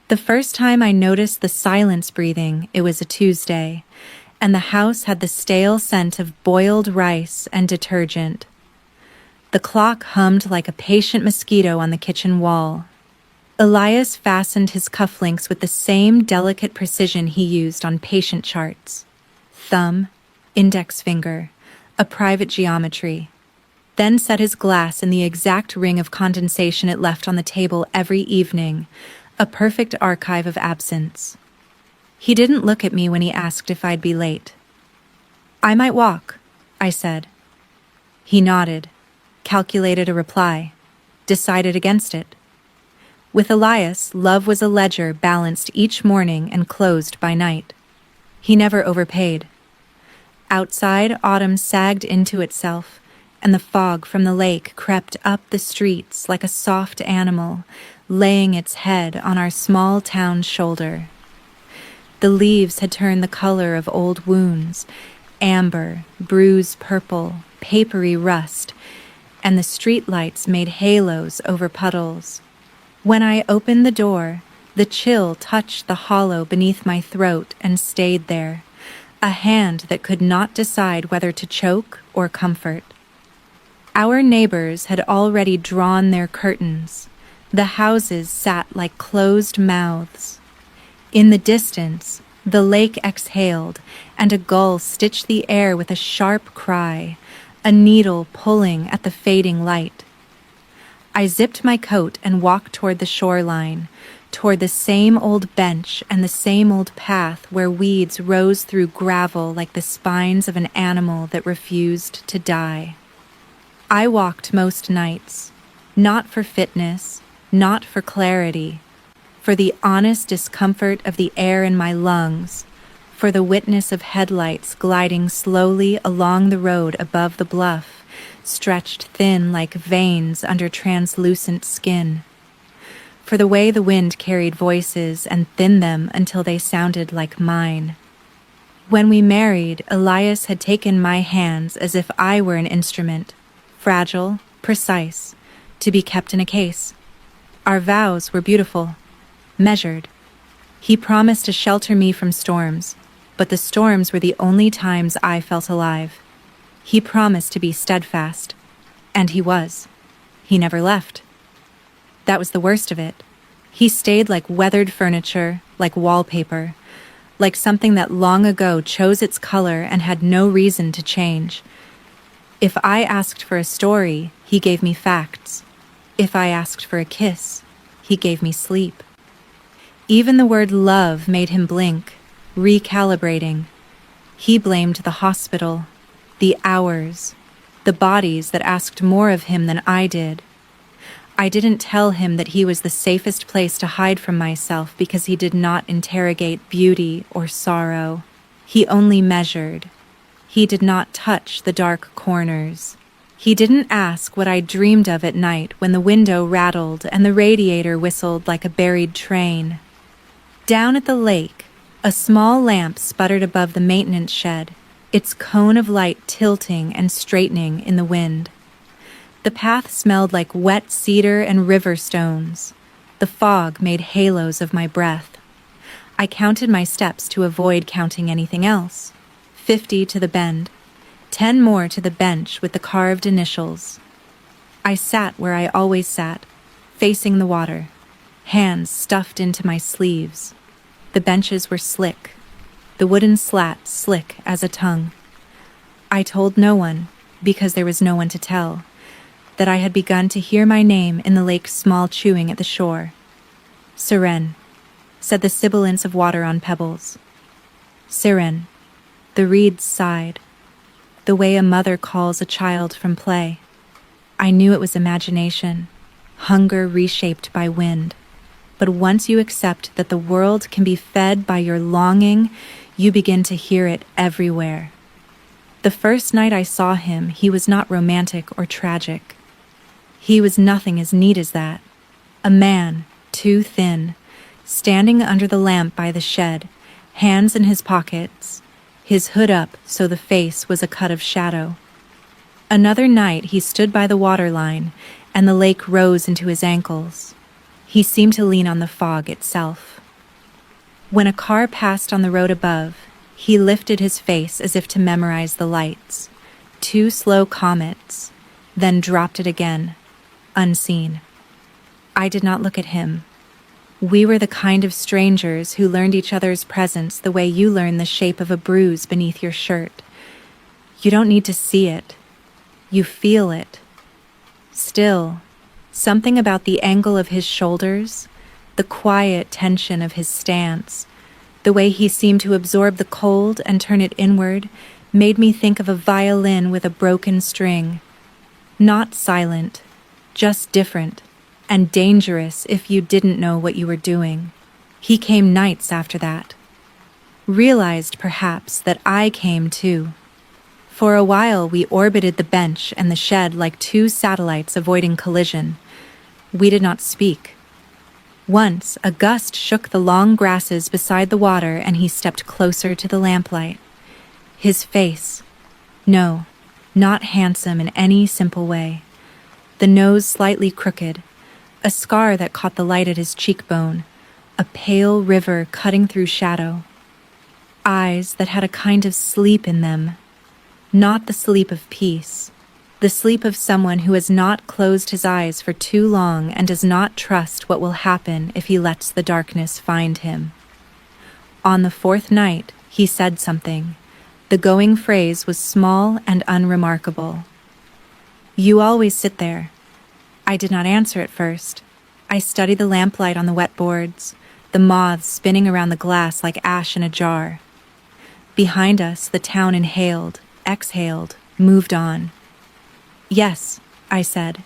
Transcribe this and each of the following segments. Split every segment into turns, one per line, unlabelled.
The first time I noticed the silence breathing, it was a Tuesday, and the house had the stale scent of boiled rice and detergent. The clock hummed like a patient mosquito on the kitchen wall. Elias fastened his cufflinks with the same delicate precision he used on patient charts. Thumb, index finger, a private geometry. Then set his glass in the exact ring of condensation it left on the table every evening, a perfect archive of absence. He didn't look at me when he asked if I'd be late. "I might walk," I said. He nodded, calculated a reply, decided against it. With Elias, love was a ledger balanced each morning and closed by night. He never overpaid. Outside, autumn sagged into itself, and the fog from the lake crept up the streets like a soft animal, laying its head on our small town shoulder. The leaves had turned the color of old wounds, amber, bruised purple, papery rust, and the streetlights made halos over puddles. When I opened the door, the chill touched the hollow beneath my throat and stayed there, a hand that could not decide whether to choke or comfort. Our neighbors had already drawn their curtains. The houses sat like closed mouths. In the distance, the lake exhaled, and a gull stitched the air with a sharp cry, a needle pulling at the fading light. I zipped my coat and walked toward the shoreline, toward the same old bench and the same old path where weeds rose through gravel like the spines of an animal that refused to die. I walked most nights, not for fitness, not for clarity, for the honest discomfort of the air in my lungs, for the witness of headlights gliding slowly along the road above the bluff, stretched thin like veins under translucent skin, for the way the wind carried voices and thinned them until they sounded like mine. When we married, Elias had taken my hands as if I were an instrument, fragile, precise, to be kept in a case. Our vows were beautiful, measured. He promised to shelter me from storms, but the storms were the only times I felt alive. He promised to be steadfast, and he was. He never left. That was the worst of it. He stayed like weathered furniture, like wallpaper, like something that long ago chose its color and had no reason to change. If I asked for a story, he gave me facts. If I asked for a kiss, he gave me sleep. Even the word love made him blink, recalibrating. He blamed the hospital, the hours, the bodies that asked more of him than I did. I didn't tell him that he was the safest place to hide from myself because he did not interrogate beauty or sorrow. He only measured. He did not touch the dark corners. He didn't ask what I dreamed of at night when the window rattled and the radiator whistled like a buried train. Down at the lake, a small lamp sputtered above the maintenance shed, its cone of light tilting and straightening in the wind. The path smelled like wet cedar and river stones. The fog made halos of my breath. I counted my steps to avoid counting anything else. 50 to the bend, 10 more to the bench with the carved initials. I sat where I always sat, facing the water, hands stuffed into my sleeves. The benches were slick, the wooden slat slick as a tongue. I told no one, because there was no one to tell, that I had begun to hear my name in the lake's small chewing at the shore. Siren, said the sibilance of water on pebbles. Siren, the reeds sighed, the way a mother calls a child from play. I knew it was imagination, hunger reshaped by wind. But once you accept that the world can be fed by your longing, you begin to hear it everywhere. The first night I saw him, he was not romantic or tragic. He was nothing as neat as that. A man, too thin, standing under the lamp by the shed, hands in his pockets, his hood up so the face was a cut of shadow. Another night he stood by the waterline, and the lake rose into his ankles. He seemed to lean on the fog itself. When a car passed on the road above, he lifted his face as if to memorize the lights. 2 slow comets, then dropped it again, unseen. I did not look at him. We were the kind of strangers who learned each other's presence the way you learn the shape of a bruise beneath your shirt. You don't need to see it. You feel it. Still, something about the angle of his shoulders, the quiet tension of his stance, the way he seemed to absorb the cold and turn it inward, made me think of a violin with a broken string. Not silent, just different, and dangerous if you didn't know what you were doing. He came nights after that. Realized, perhaps, that I came too. For a while we orbited the bench and the shed like 2 satellites avoiding collision. We did not speak. Once, a gust shook the long grasses beside the water and he stepped closer to the lamplight. His face. No, not handsome in any simple way. The nose slightly crooked, a scar that caught the light at his cheekbone, a pale river cutting through shadow. Eyes that had a kind of sleep in them. Not the sleep of peace, the sleep of someone who has not closed his eyes for too long and does not trust what will happen if he lets the darkness find him. On the 4th night, he said something. The going phrase was small and unremarkable. "You always sit there." I did not answer at first. I studied the lamplight on the wet boards, the moths spinning around the glass like ash in a jar. Behind us, the town inhaled, exhaled, moved on. "Yes," I said.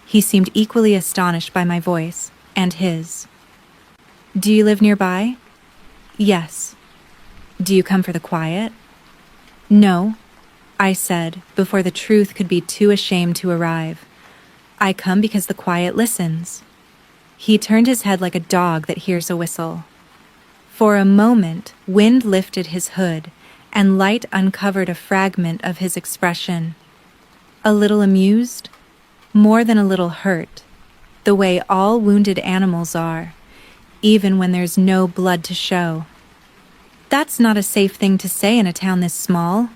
He seemed equally astonished by my voice, and his. "Do you live nearby?" "Yes." "Do you come for the quiet?" "No," I said, before the truth could be too ashamed to arrive. "I come because the quiet listens." He turned his head like a dog that hears a whistle. For a moment, wind lifted his hood, and light uncovered a fragment of his expression. A little amused, more than a little hurt, the way all wounded animals are, even when there's no blood to show. "That's not a safe thing to say in a town this small."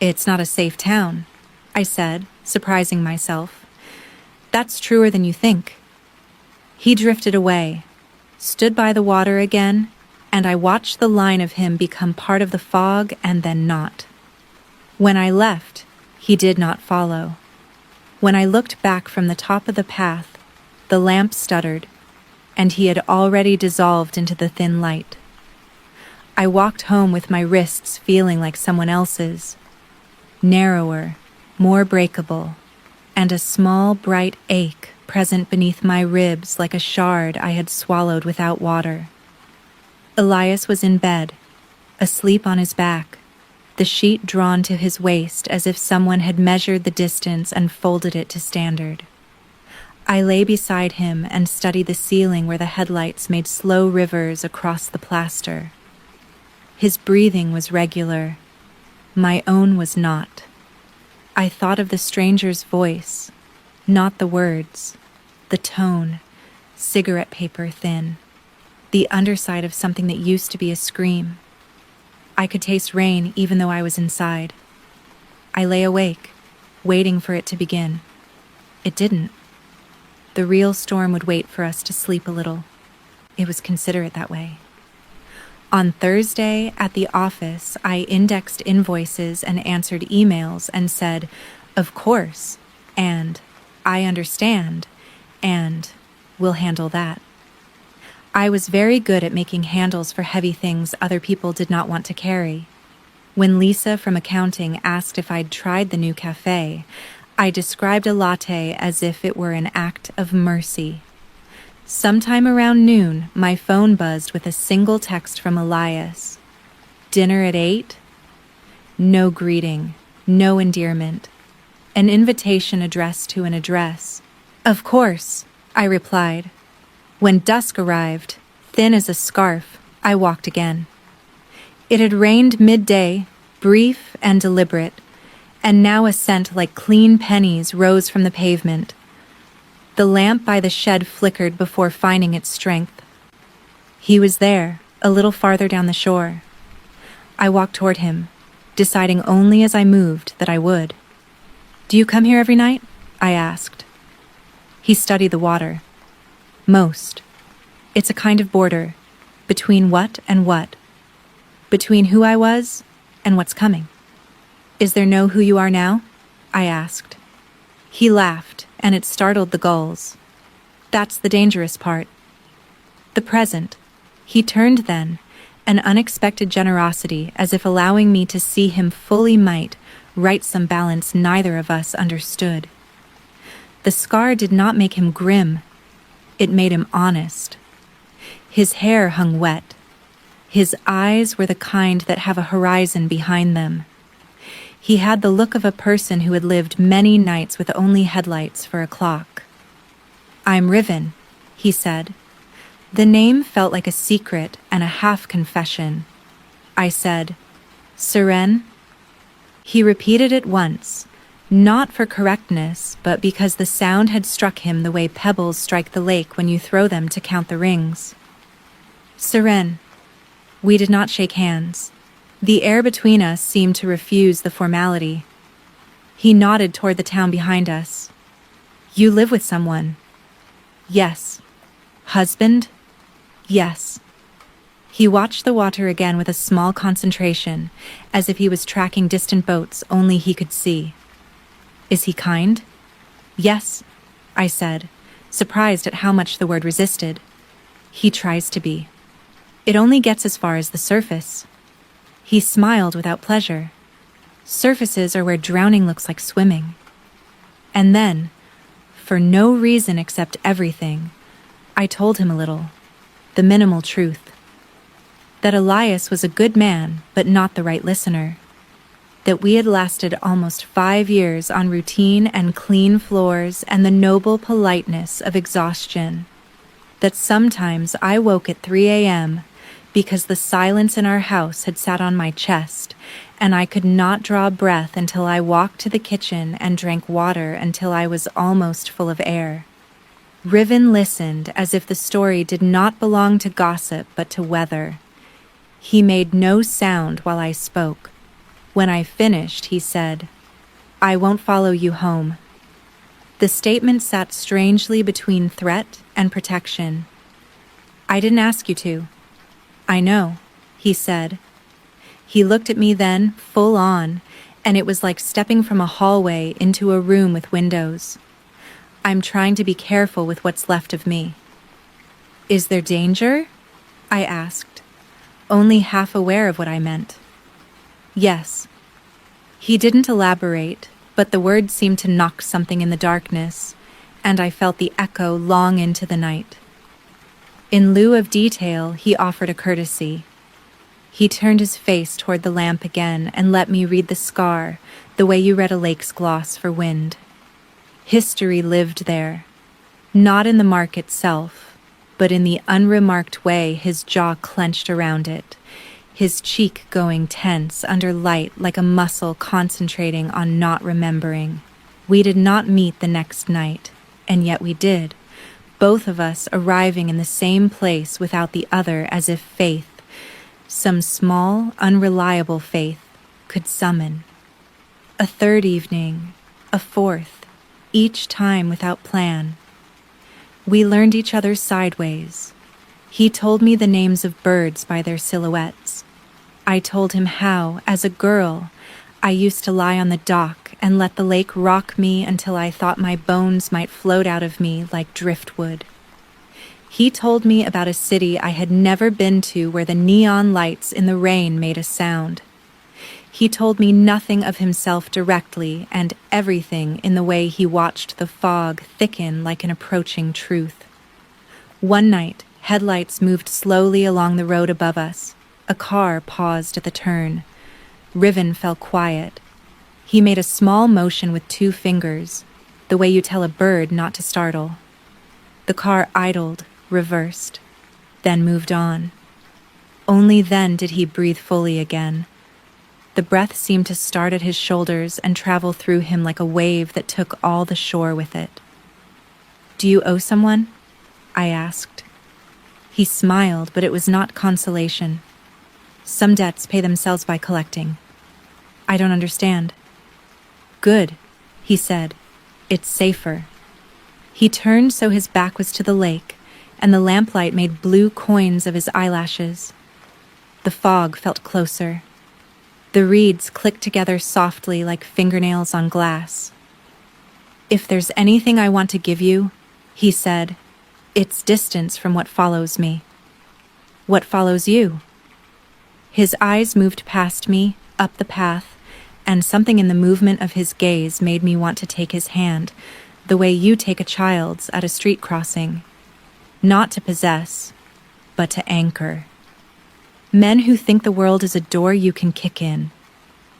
"It's not a safe town," I said, surprising myself. "That's truer than you think." He drifted away, stood by the water again, and I watched the line of him become part of the fog and then not. When I left, he did not follow. When I looked back from the top of the path, the lamp stuttered, and he had already dissolved into the thin light. I walked home with my wrists feeling like someone else's, narrower, more breakable, and a small bright ache present beneath my ribs like a shard I had swallowed without water. Elias was in bed, asleep on his back, the sheet drawn to his waist as if someone had measured the distance and folded it to standard. I lay beside him and studied the ceiling where the headlights made slow rivers across the plaster. His breathing was regular. My own was not. I thought of the stranger's voice, not the words, the tone, cigarette paper thin, the underside of something that used to be a scream. I could taste rain even though I was inside. I lay awake, waiting for it to begin. It didn't. The real storm would wait for us to sleep a little. It was considerate that way. On Thursday, at the office, I indexed invoices and answered emails and said, "Of course," and "I understand," and "We'll handle that." I was very good at making handles for heavy things other people did not want to carry. When Lisa from accounting asked if I'd tried the new cafe, I described a latte as if it were an act of mercy. Sometime around noon, my phone buzzed with a single text from Elias. "Dinner at 8?" No greeting, no endearment. An invitation addressed to an address. "Of course," I replied. When dusk arrived, thin as a scarf, I walked again. It had rained midday, brief and deliberate, and now a scent like clean pennies rose from the pavement. The lamp by the shed flickered before finding its strength. He was there, a little farther down the shore. I walked toward him, deciding only as I moved that I would. "Do you come here every night?" I asked. He studied the water. "Most. It's a kind of border. Between what and what? Between who I was and what's coming." "Is there no who you are now?" I asked. He laughed, and it startled the gulls. "That's the dangerous part. The present." He turned then, an unexpected generosity, as if allowing me to see him fully might right some balance neither of us understood. The scar did not make him grim. It made him honest. His hair hung wet. His eyes were the kind that have a horizon behind them. He had the look of a person who had lived many nights with only headlights for a clock. "I'm Riven," he said. The name felt like a secret and a half-confession. I said, "Seren?" He repeated it once, not for correctness, but because the sound had struck him the way pebbles strike the lake when you throw them to count the rings. "Seren." We did not shake hands. The air between us seemed to refuse the formality. He nodded toward the town behind us. "You live with someone?" "Yes." "Husband?" "Yes." He watched the water again with a small concentration, as if he was tracking distant boats only he could see. "Is he kind?" "Yes," I said, surprised at how much the word resisted. "He tries to be. It only gets as far as the surface." He smiled without pleasure. "Surfaces are where drowning looks like swimming." And then, for no reason except everything, I told him a little, the minimal truth. That Elias was a good man, but not the right listener. That we had lasted almost 5 years on routine and clean floors and the noble politeness of exhaustion. That sometimes I woke at 3 a.m. because the silence in our house had sat on my chest, and I could not draw breath until I walked to the kitchen and drank water until I was almost full of air. Riven listened as if the story did not belong to gossip but to weather. He made no sound while I spoke. When I finished, he said, "I won't follow you home." The statement sat strangely between threat and protection. "I didn't ask you to." "I know," he said. He looked at me then, full on, and it was like stepping from a hallway into a room with windows. "I'm trying to be careful with what's left of me." "Is there danger?" I asked, only half aware of what I meant. "Yes." He didn't elaborate, but the words seemed to knock something in the darkness, and I felt the echo long into the night. In lieu of detail, he offered a courtesy. He turned his face toward the lamp again and let me read the scar, the way you read a lake's gloss for wind. History lived there, not in the mark itself, but in the unremarked way his jaw clenched around it, his cheek going tense under light like a muscle concentrating on not remembering. We did not meet the next night, and yet we did, both of us arriving in the same place without the other, as if faith, some small, unreliable faith, could summon. A third evening, a fourth, each time without plan. We learned each other sideways. He told me the names of birds by their silhouettes. I told him how, as a girl, I used to lie on the dock and let the lake rock me until I thought my bones might float out of me like driftwood. He told me about a city I had never been to where the neon lights in the rain made a sound. He told me nothing of himself directly and everything in the way he watched the fog thicken like an approaching truth. One night, headlights moved slowly along the road above us. A car paused at the turn. Riven fell quiet. He made a small motion with 2 fingers, the way you tell a bird not to startle. The car idled, reversed, then moved on. Only then did he breathe fully again. The breath seemed to start at his shoulders and travel through him like a wave that took all the shore with it. Do you owe someone? I asked. He smiled, but it was not consolation. Some debts pay themselves by collecting. I don't understand. Good, he said. It's safer. He turned so his back was to the lake, and the lamplight made blue coins of his eyelashes. The fog felt closer. The reeds clicked together softly like fingernails on glass. If there's anything I want to give you, he said, it's distance from what follows me. What follows you? His eyes moved past me, up the path, and something in the movement of his gaze made me want to take his hand, the way you take a child's at a street crossing. Not to possess, but to anchor. Men who think the world is a door you can kick in,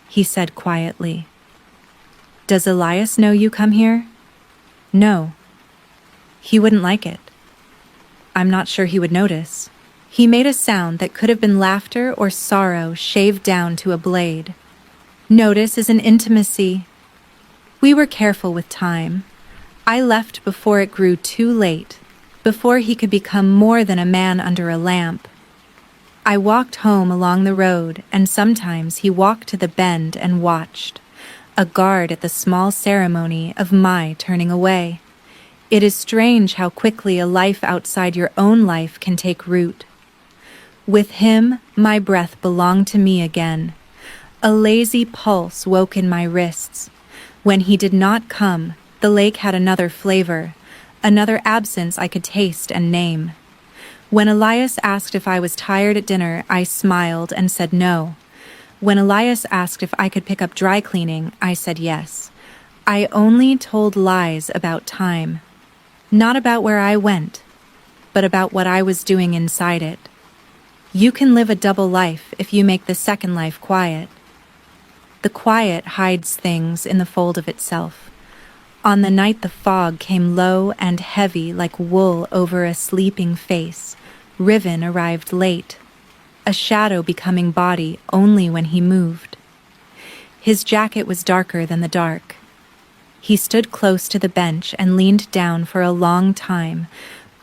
he said quietly. Does Elias know you come here? No. He wouldn't like it. I'm not sure he would notice. He made a sound that could have been laughter or sorrow shaved down to a blade. Notice is an intimacy. We were careful with time. I left before it grew too late, before he could become more than a man under a lamp. I walked home along the road, and sometimes he walked to the bend and watched, a guard at the small ceremony of my turning away. It is strange how quickly a life outside your own life can take root. With him, my breath belonged to me again. A lazy pulse woke in my wrists. When he did not come, the lake had another flavor, another absence I could taste and name. When Elias asked if I was tired at dinner, I smiled and said no. When Elias asked if I could pick up dry cleaning, I said yes. I only told lies about time. Not about where I went, but about what I was doing inside it. You can live a double life if you make the second life quiet. The quiet hides things in the fold of itself. On the night the fog came low and heavy like wool over a sleeping face, Riven arrived late, a shadow becoming body only when he moved. His jacket was darker than the dark. He stood close to the bench and leaned down for a long time,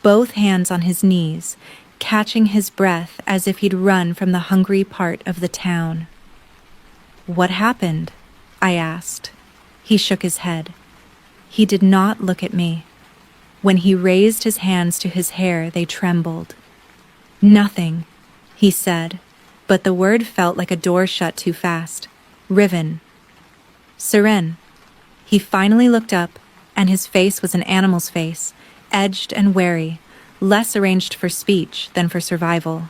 both hands on his knees, catching his breath as if he'd run from the hungry part of the town. What happened? I asked. He shook his head. He did not look at me. When he raised his hands to his hair, they trembled. Nothing, he said, but the word felt like a door shut too fast. Riven. Seren. He finally looked up, and his face was an animal's face, edged and wary, less arranged for speech than for survival.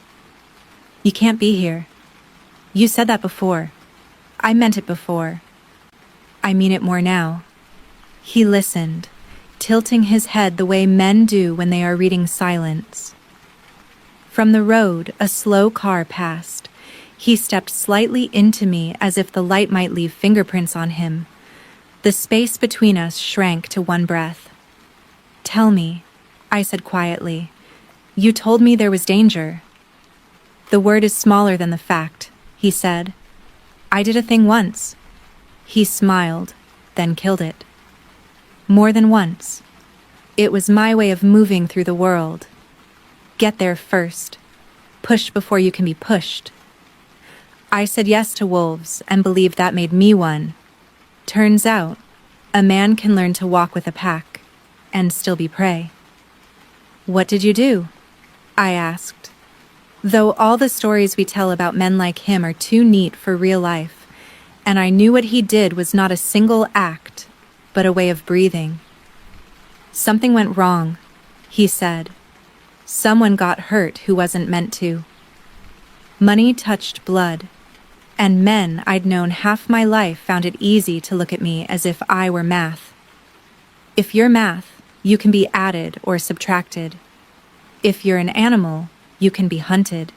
You can't be here. You said that before. I meant it before. I mean it more now. He listened, tilting his head the way men do when they are reading silence. From the road, a slow car passed. He stepped slightly into me as if the light might leave fingerprints on him. The space between us shrank to one breath. Tell me, I said quietly. You told me there was danger. The word is smaller than the fact, he said. I did a thing once. He smiled, then killed it. More than once. It was my way of moving through the world. Get there first. Push before you can be pushed. I said yes to wolves and believed that made me one. Turns out, a man can learn to walk with a pack and still be prey. What did you do? I asked. Though all the stories we tell about men like him are too neat for real life, and I knew what he did was not a single act, but a way of breathing. Something went wrong, he said. Someone got hurt who wasn't meant to. Money touched blood, and men I'd known half my life found it easy to look at me as if I were math. If you're math, you can be added or subtracted. If you're an animal, you can be hunted.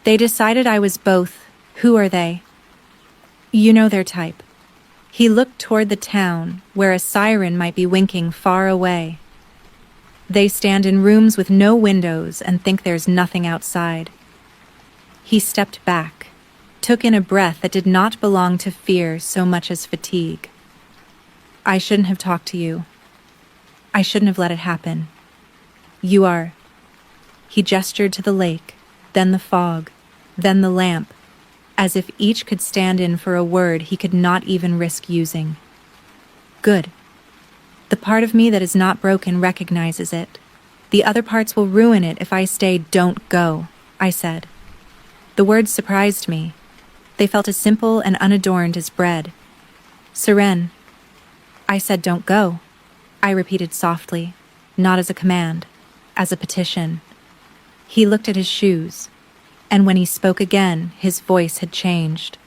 They decided I was both. Who are they? You know their type. He looked toward the town, where a siren might be winking far away. They stand in rooms with no windows and think there's nothing outside. He stepped back, took in a breath that did not belong to fear so much as fatigue. I shouldn't have talked to you. I shouldn't have let it happen. You are. He gestured to the lake, then the fog, then the lamp, as if each could stand in for a word he could not even risk using. Good. The part of me that is not broken recognizes it. The other parts will ruin it if I stay. Don't go, I said. The words surprised me. They felt as simple and unadorned as bread. Seren. I said don't go, I repeated softly, not as a command, as a petition. He looked at his shoes, and when he spoke again, his voice had changed,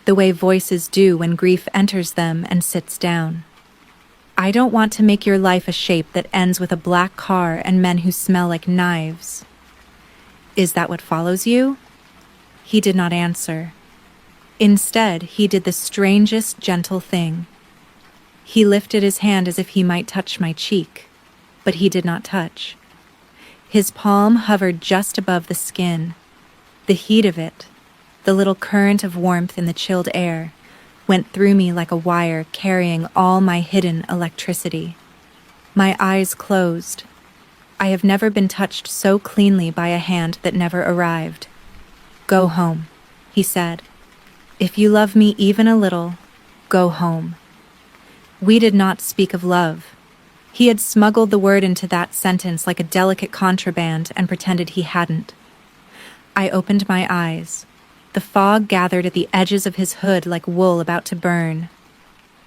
the way voices do when grief enters them and sits down. I don't want to make your life a shape that ends with a black car and men who smell like knives. Is that what follows you? He did not answer. Instead, he did the strangest gentle thing. He lifted his hand as if he might touch my cheek, but he did not touch. His palm hovered just above the skin. The heat of it, the little current of warmth in the chilled air, went through me like a wire carrying all my hidden electricity. My eyes closed. I have never been touched so cleanly by a hand that never arrived. Go home, he said. If you love me even a little, go home. We did not speak of love. He had smuggled the word into that sentence like a delicate contraband and pretended he hadn't. I opened my eyes. The fog gathered at the edges of his hood like wool about to burn.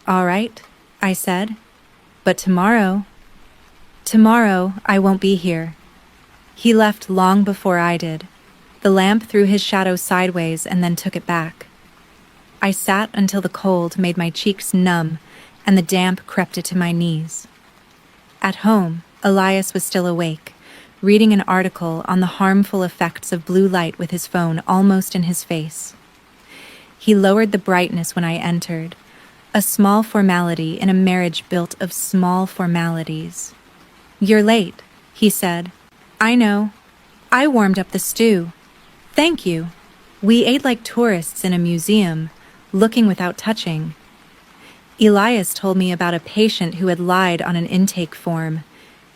All right, I said. But tomorrow I won't be here. He left long before I did. The lamp threw his shadow sideways and then took it back. I sat until the cold made my cheeks numb and the damp crept to my knees. At home, Elias was still awake, reading an article on the harmful effects of blue light with his phone almost in his face. He lowered the brightness when I entered, a small formality in a marriage built of small formalities. You're late, he said. I know. I warmed up the stew. Thank you. We ate like tourists in a museum, looking without touching. Elias told me about a patient who had lied on an intake form.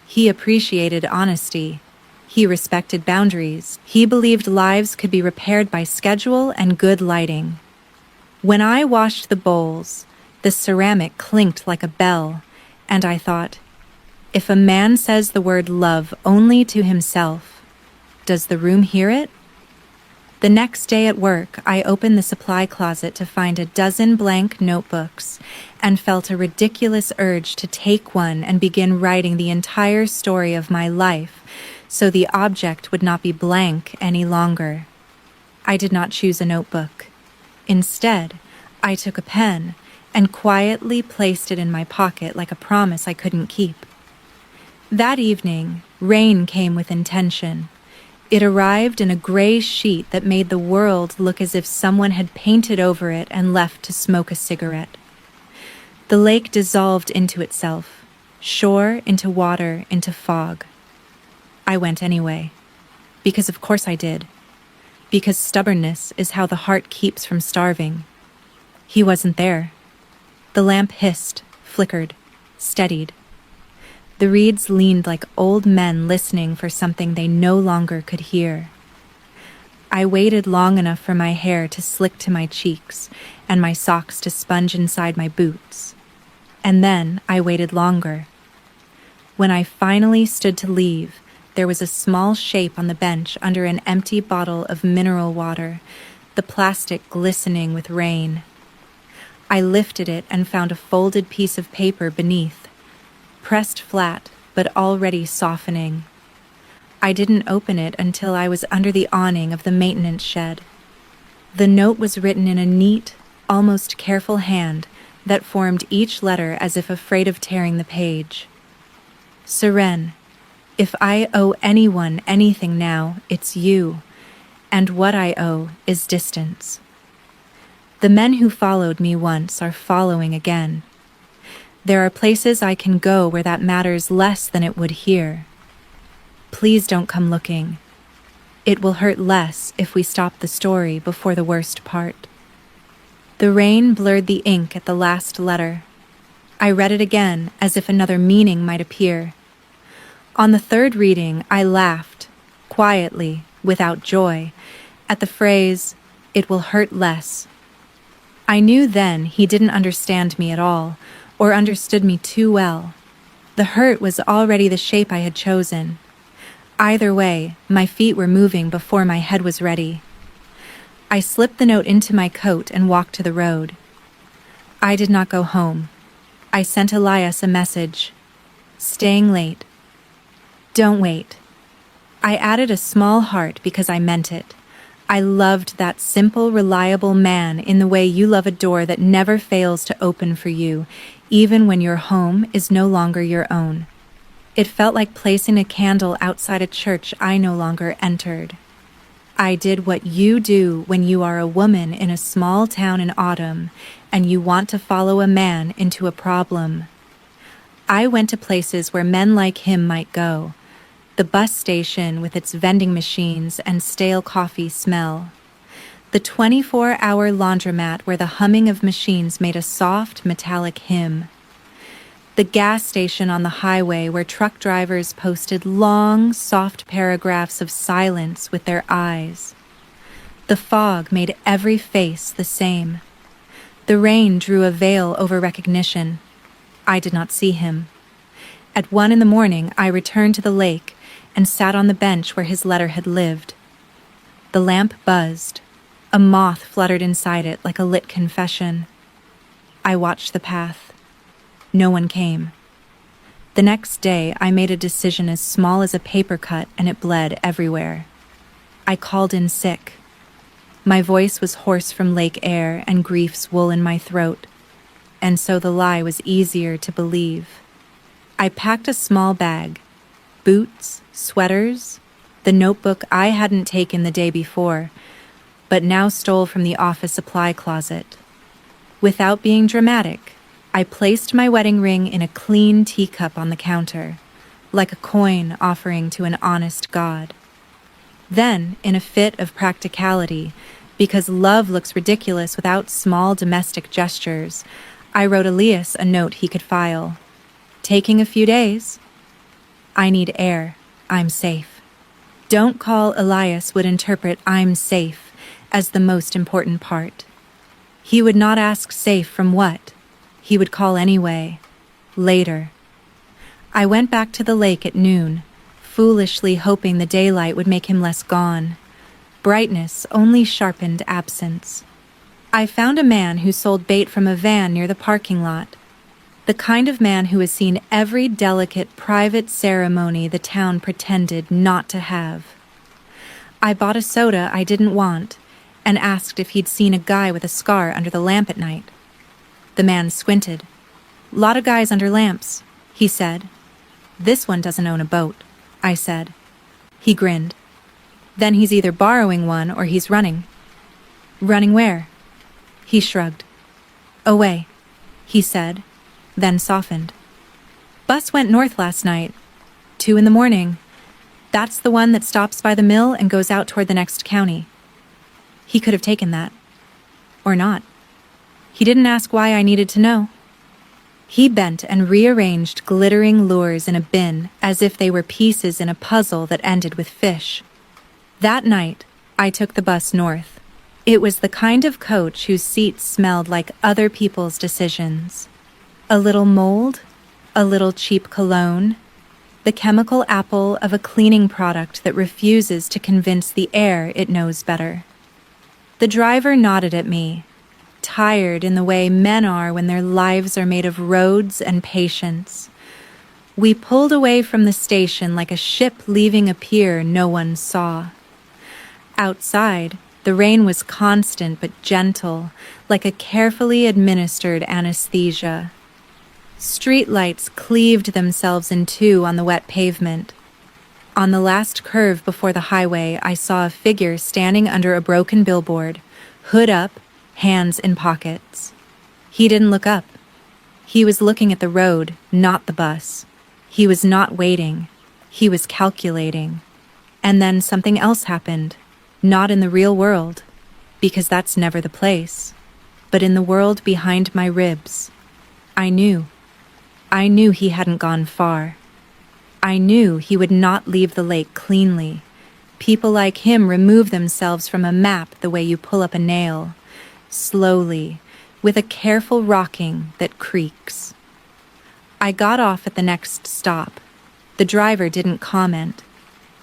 He appreciated honesty. He respected boundaries. He believed lives could be repaired by schedule and good lighting. When I washed the bowls, the ceramic clinked like a bell, and I thought, if a man says the word love only to himself, does the room hear it? The next day at work, I opened the supply closet to find a dozen blank notebooks and felt a ridiculous urge to take one and begin writing the entire story of my life so the object would not be blank any longer. I did not choose a notebook. Instead, I took a pen and quietly placed it in my pocket like a promise I couldn't keep. That evening, rain came with intention. It arrived in a gray sheet that made the world look as if someone had painted over it and left to smoke a cigarette. The lake dissolved into itself, shore into water into fog. I went anyway, because of course I did, because stubbornness is how the heart keeps from starving. He wasn't there. The lamp hissed, flickered, steadied. The reeds leaned like old men listening for something they no longer could hear. I waited long enough for my hair to slick to my cheeks and my socks to sponge inside my boots. And then I waited longer. When I finally stood to leave, there was a small shape on the bench under an empty bottle of mineral water, the plastic glistening with rain. I lifted it and found a folded piece of paper beneath, pressed flat, but already softening. I didn't open it until I was under the awning of the maintenance shed. The note was written in a neat, almost careful hand that formed each letter as if afraid of tearing the page. Seren, if I owe anyone anything now, it's you, and what I owe is distance. The men who followed me once are following again. There are places I can go where that matters less than it would here. Please don't come looking. It will hurt less if we stop the story before the worst part. The rain blurred the ink at the last letter. I read it again as if another meaning might appear. On the third reading, I laughed, quietly, without joy, at the phrase, "It will hurt less." I knew then he didn't understand me at all, or understood me too well. The hurt was already the shape I had chosen. Either way, my feet were moving before my head was ready. I slipped the note into my coat and walked to the road. I did not go home. I sent Elias a message. Staying late. Don't wait. I added a small heart because I meant it. I loved that simple, reliable man in the way you love a door that never fails to open for you, even when your home is no longer your own. It felt like placing a candle outside a church I no longer entered. I did what you do when you are a woman in a small town in autumn and you want to follow a man into a problem. I went to places where men like him might go. The bus station with its vending machines and stale coffee smell. The 24-hour laundromat where the humming of machines made a soft, metallic hymn. The gas station on the highway where truck drivers posted long, soft paragraphs of silence with their eyes. The fog made every face the same. The rain drew a veil over recognition. I did not see him. At 1 a.m, I returned to the lake and sat on the bench where his letter had lived. The lamp buzzed. A moth fluttered inside it like a lit confession. I watched the path. No one came. The next day, I made a decision as small as a paper cut, and it bled everywhere. I called in sick. My voice was hoarse from lake air and grief's wool in my throat, and so the lie was easier to believe. I packed a small bag, boots, sweaters, the notebook I hadn't taken the day before, but now stole from the office supply closet. Without being dramatic, I placed my wedding ring in a clean teacup on the counter, like a coin offering to an honest God. Then, in a fit of practicality, because love looks ridiculous without small domestic gestures, I wrote Elias a note he could file. Taking a few days. I need air. I'm safe. Don't call Elias would interpret I'm safe as the most important part. He would not ask safe from what? He would call anyway. Later. I went back to the lake at noon, foolishly hoping the daylight would make him less gone. Brightness only sharpened absence. I found a man who sold bait from a van near the parking lot. The kind of man who has seen every delicate private ceremony the town pretended not to have. I bought a soda I didn't want and asked if he'd seen a guy with a scar under the lamp at night. The man squinted. "Lot of guys under lamps," he said. "This one doesn't own a boat," I said. He grinned. "Then he's either borrowing one or he's running." "Running where?" He shrugged. "Away," he said, then softened. "Bus went north last night. 2 a.m. That's the one that stops by the mill and goes out toward the next county." He could have taken that. Or not. He didn't ask why I needed to know. He bent and rearranged glittering lures in a bin as if they were pieces in a puzzle that ended with fish. That night, I took the bus north. It was the kind of coach whose seats smelled like other people's decisions. A little mold, a little cheap cologne, the chemical apple of a cleaning product that refuses to convince the air it knows better. The driver nodded at me, tired in the way men are when their lives are made of roads and patience. We pulled away from the station like a ship leaving a pier no one saw. Outside, the rain was constant but gentle, like a carefully administered anesthesia. Streetlights cleaved themselves in two on the wet pavement. On the last curve before the highway, I saw a figure standing under a broken billboard, hood up, hands in pockets. He didn't look up. He was looking at the road, not the bus. He was not waiting. He was calculating. And then something else happened. Not in the real world, because that's never the place, but in the world behind my ribs. I knew. I knew he hadn't gone far. I knew he would not leave the lake cleanly. People like him remove themselves from a map the way you pull up a nail, slowly, with a careful rocking that creaks. I got off at the next stop. The driver didn't comment.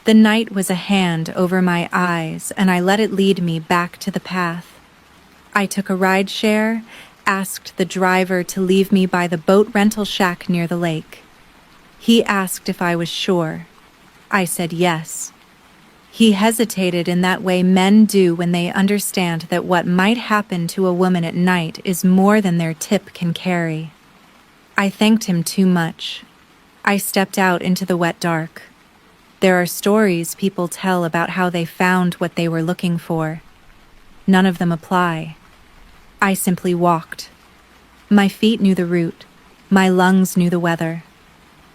The night was a hand over my eyes, and I let it lead me back to the path. I took a ride share, asked the driver to leave me by the boat rental shack near the lake. He asked if I was sure. I said yes. He hesitated in that way men do when they understand that what might happen to a woman at night is more than their tip can carry. I thanked him too much. I stepped out into the wet dark. There are stories people tell about how they found what they were looking for. None of them apply. I simply walked. My feet knew the route. My lungs knew the weather.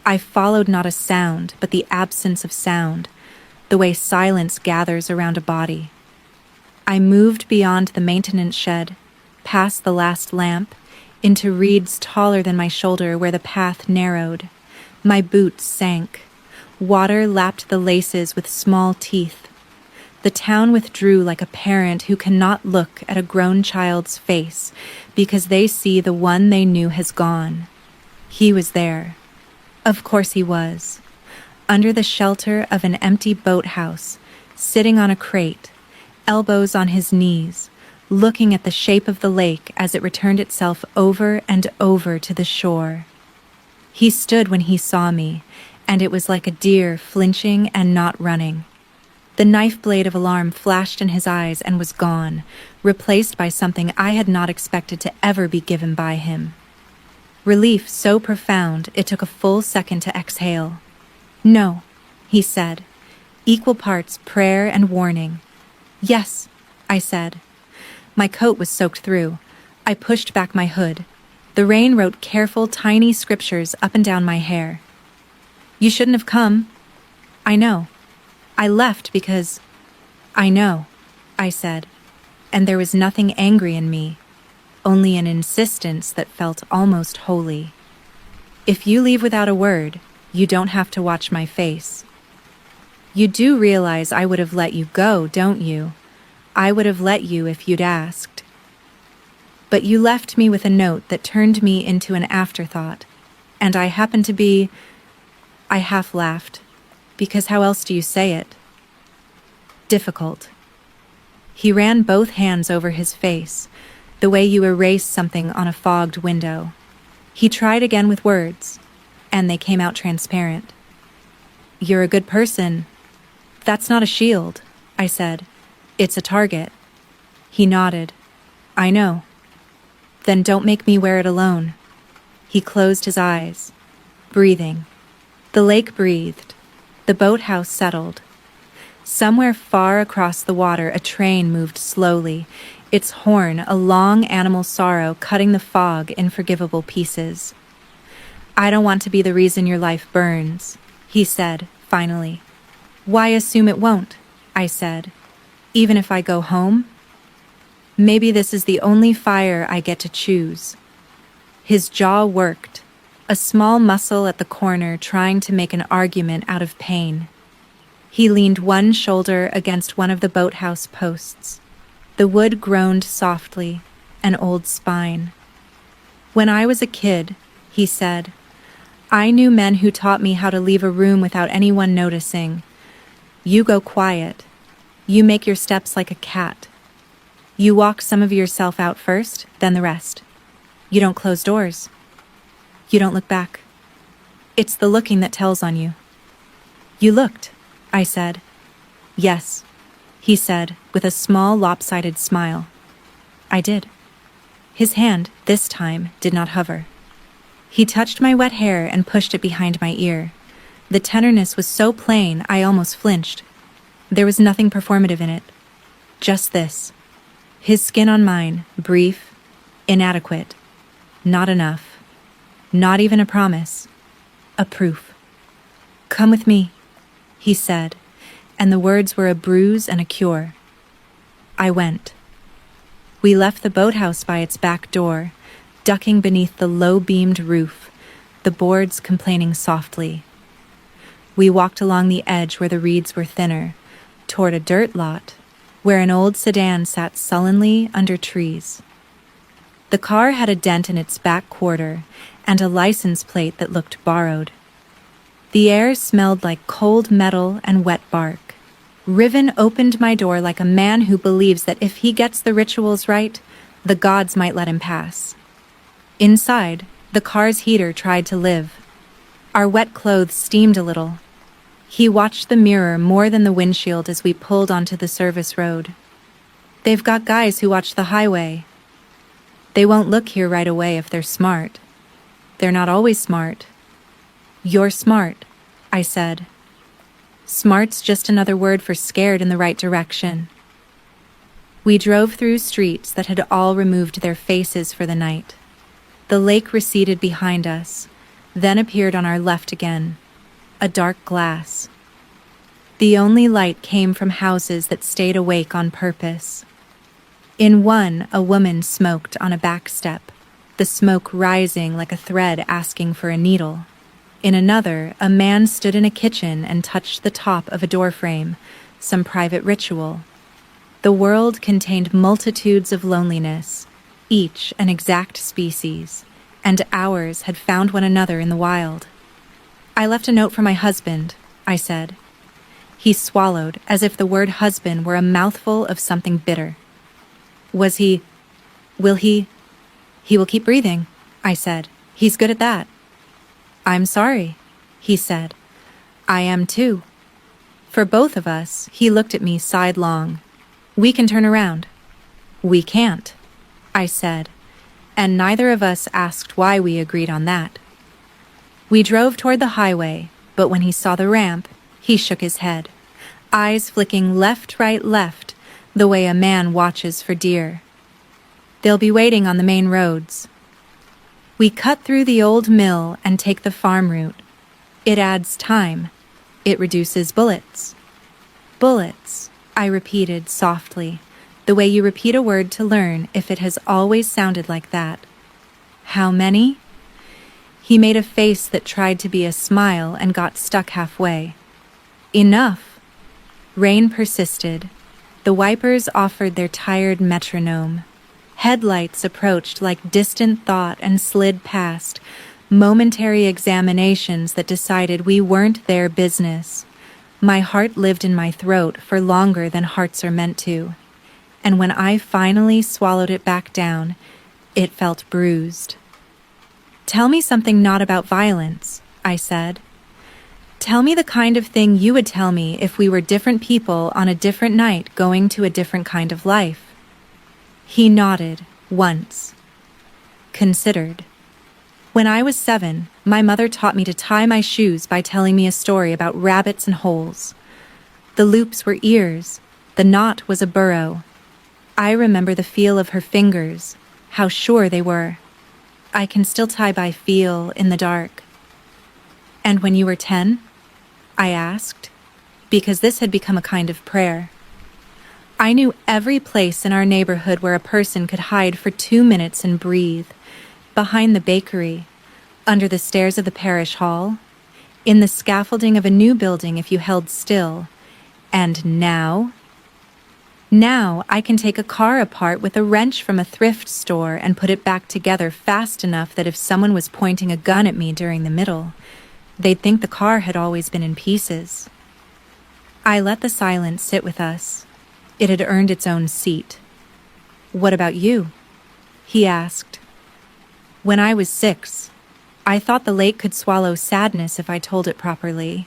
I followed not a sound, but the absence of sound, the way silence gathers around a body. I moved beyond the maintenance shed, past the last lamp, into reeds taller than my shoulder where the path narrowed. My boots sank. Water lapped the laces with small teeth. The town withdrew like a parent who cannot look at a grown child's face because they see the one they knew has gone. He was there. Of course he was. Under the shelter of an empty boathouse, sitting on a crate, elbows on his knees, looking at the shape of the lake as it returned itself over and over to the shore. He stood when he saw me, and it was like a deer flinching and not running. The knife blade of alarm flashed in his eyes and was gone, replaced by something I had not expected to ever be given by him. Relief so profound it took a full second to exhale. "No," he said, equal parts prayer and warning. "Yes," I said. My coat was soaked through. I pushed back my hood. The rain wrote careful, tiny scriptures up and down my hair. "You shouldn't have come." "I know. I left because—" "I know," I said, and there was nothing angry in me, only an insistence that felt almost holy. "If you leave without a word, you don't have to watch my face. You do realize I would have let you go, don't you? I would have let you if you'd asked. But you left me with a note that turned me into an afterthought, and I happened to be—" I half laughed, because how else do you say it? "Difficult." He ran both hands over his face, the way you erase something on a fogged window. He tried again with words, and they came out transparent. "You're a good person." "That's not a shield," I said. "It's a target." He nodded. "I know." "Then don't make me wear it alone." He closed his eyes, breathing. The lake breathed. The boathouse settled. Somewhere far across the water, a train moved slowly, its horn a long animal sorrow cutting the fog in forgivable pieces. "I don't want to be the reason your life burns," he said, finally. "Why assume it won't?" I said. "Even if I go home? Maybe this is the only fire I get to choose." His jaw worked, a small muscle at the corner trying to make an argument out of pain. He leaned one shoulder against one of the boathouse posts. The wood groaned softly, an old spine. "When I was a kid," he said, "I knew men who taught me how to leave a room without anyone noticing. You go quiet. You make your steps like a cat. You walk some of yourself out first, then the rest. You don't close doors. You don't look back. It's the looking that tells on you." "You looked," I said. "Yes," he said, with a small lopsided smile. "I did." His hand, this time, did not hover. He touched my wet hair and pushed it behind my ear. The tenderness was so plain I almost flinched. There was nothing performative in it. Just this. His skin on mine, brief, inadequate, not enough. Not even a promise. A proof. "Come with me," he said, and the words were a bruise and a cure. I went. We left the boathouse by its back door, ducking beneath the low-beamed roof, the boards complaining softly. We walked along the edge where the reeds were thinner, toward a dirt lot, where an old sedan sat sullenly under trees. The car had a dent in its back quarter and a license plate that looked borrowed. The air smelled like cold metal and wet bark. Riven opened my door like a man who believes that if he gets the rituals right, the gods might let him pass. Inside, the car's heater tried to live. Our wet clothes steamed a little. He watched the mirror more than the windshield as we pulled onto the service road. They've got guys who watch the highway. They won't look here right away if they're smart. They're not always smart. You're smart, I said. Smart's just another word for scared in the right direction. We drove through streets that had all removed their faces for the night. The lake receded behind us, then appeared on our left again, a dark glass. The only light came from houses that stayed awake on purpose. In one, a woman smoked on a back step, the smoke rising like a thread asking for a needle. In another, a man stood in a kitchen and touched the top of a doorframe, some private ritual. The world contained multitudes of loneliness, each an exact species, and ours had found one another in the wild. I left a note for my husband, I said. He swallowed as if the word husband were a mouthful of something bitter. Will he will keep breathing, I said. He's good at that. I'm sorry, he said. I am too. For both of us, he looked at me sidelong. We can turn around. We can't, I said, and neither of us asked why we agreed on that. We drove toward the highway, but when he saw the ramp, he shook his head, eyes flicking left, right, left, the way a man watches for deer. They'll be waiting on the main roads. We cut through the old mill and take the farm route. It adds time. It reduces bullets. Bullets, I repeated softly, the way you repeat a word to learn if it has always sounded like that. How many? He made a face that tried to be a smile and got stuck halfway. Enough. Rain persisted. The wipers offered their tired metronome. Headlights approached like distant thought and slid past, momentary examinations that decided we weren't their business. My heart lived in my throat for longer than hearts are meant to, and when I finally swallowed it back down, it felt bruised. Tell me something not about violence, I said. Tell me the kind of thing you would tell me if we were different people on a different night going to a different kind of life. He nodded, once. Considered. When I was 7, my mother taught me to tie my shoes by telling me a story about rabbits and holes. The loops were ears, the knot was a burrow. I remember the feel of her fingers, how sure they were. I can still tie by feel in the dark. And when you were 10? I asked, because this had become a kind of prayer. I knew every place in our neighborhood where a person could hide for 2 minutes and breathe. Behind the bakery, under the stairs of the parish hall, in the scaffolding of a new building if you held still. And now I can take a car apart with a wrench from a thrift store and put it back together fast enough that if someone was pointing a gun at me during the middle, they'd think the car had always been in pieces. I let the silence sit with us. It had earned its own seat. What about you? He asked. When I was 6, I thought the lake could swallow sadness if I told it properly.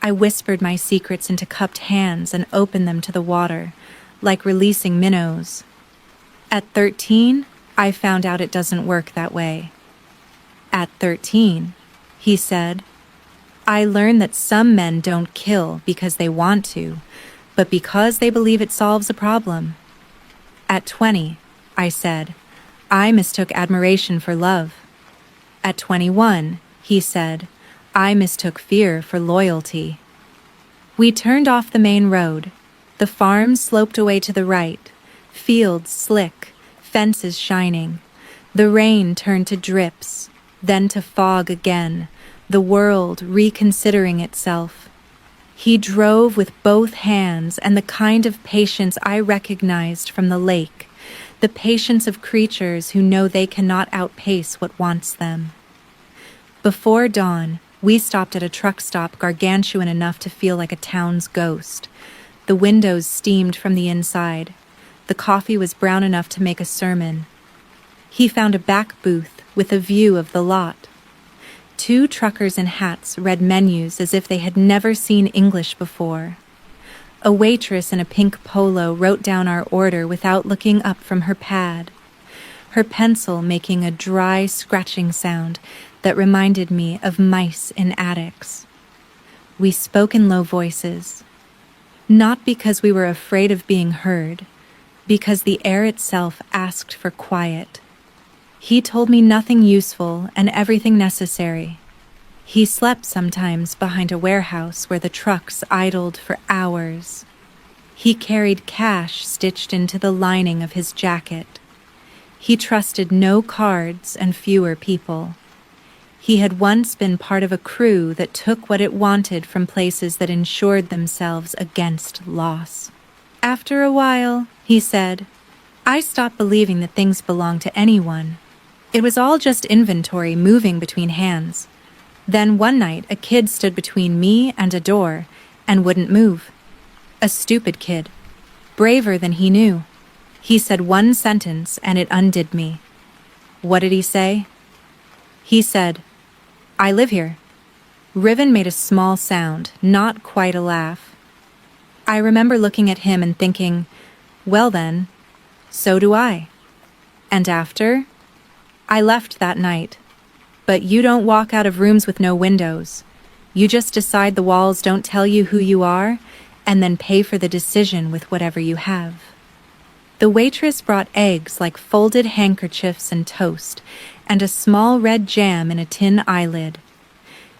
I whispered my secrets into cupped hands and opened them to the water, like releasing minnows. At 13, I found out it doesn't work that way. At 13, he said, I learned that some men don't kill because they want to, but because they believe it solves a problem. At 20, I said, I mistook admiration for love. At 21, he said, I mistook fear for loyalty. We turned off the main road. The farm sloped away to the right, fields slick, fences shining. The rain turned to drips. then to fog again, the world reconsidering itself. He drove with both hands, and the kind of patience I recognized from the lake, the patience of creatures who know they cannot outpace what wants them. Before dawn, we stopped at a truck stop gargantuan enough to feel like a town's ghost. The windows steamed from the inside. The coffee was brown enough to make a sermon. He found a back booth with a view of the lot. Two truckers in hats read menus as if they had never seen English before. A waitress in a pink polo wrote down our order without looking up from her pad, her pencil making a dry scratching sound that reminded me of mice in attics. We spoke in low voices, not because we were afraid of being heard, because the air itself asked for quiet. He told me nothing useful and everything necessary. He slept sometimes behind a warehouse where the trucks idled for hours. He carried cash stitched into the lining of his jacket. He trusted no cards and fewer people. He had once been part of a crew that took what it wanted from places that insured themselves against loss. After a while, he said, I stopped believing that things belonged to anyone. It was all just inventory moving between hands. Then one night, a kid stood between me and a door and wouldn't move. A stupid kid, braver than he knew. He said one sentence and it undid me. What did he say? He said, I live here. Riven made a small sound, not quite a laugh. I remember looking at him and thinking, well then, so do I. And after? I left that night. But you don't walk out of rooms with no windows. You just decide the walls don't tell you who you are, and then pay for the decision with whatever you have. The waitress brought eggs like folded handkerchiefs and toast, and a small red jam in a tin eyelid.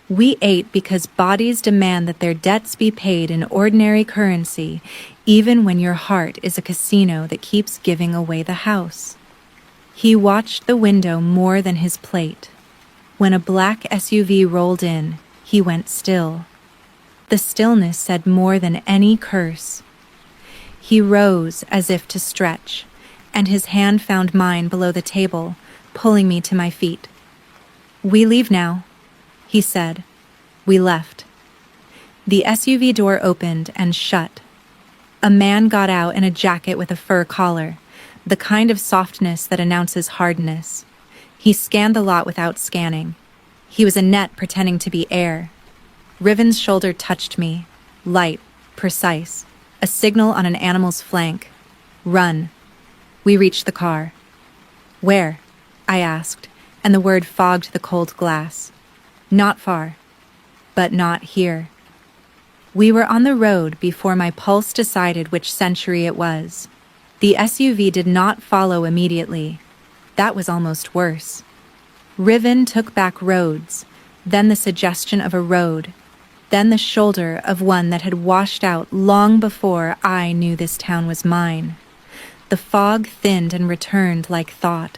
We ate because bodies demand that their debts be paid in ordinary currency, even when your heart is a casino that keeps giving away the house. He watched the window more than his plate. When a black SUV rolled in, he went still. The stillness said more than any curse. He rose as if to stretch, and his hand found mine below the table, pulling me to my feet. We leave now, he said. We left. The SUV door opened and shut. A man got out in a jacket with a fur collar, the kind of softness that announces hardness. He scanned the lot without scanning. He was a net pretending to be air. Riven's shoulder touched me, light, precise, a signal on an animal's flank. Run. We reached the car. Where? I asked, and the word fogged the cold glass. Not far, but not here. We were on the road before my pulse decided which century it was. The SUV did not follow immediately. That was almost worse. Riven took back roads, then the suggestion of a road, then the shoulder of one that had washed out long before I knew this town was mine. The fog thinned and returned like thought.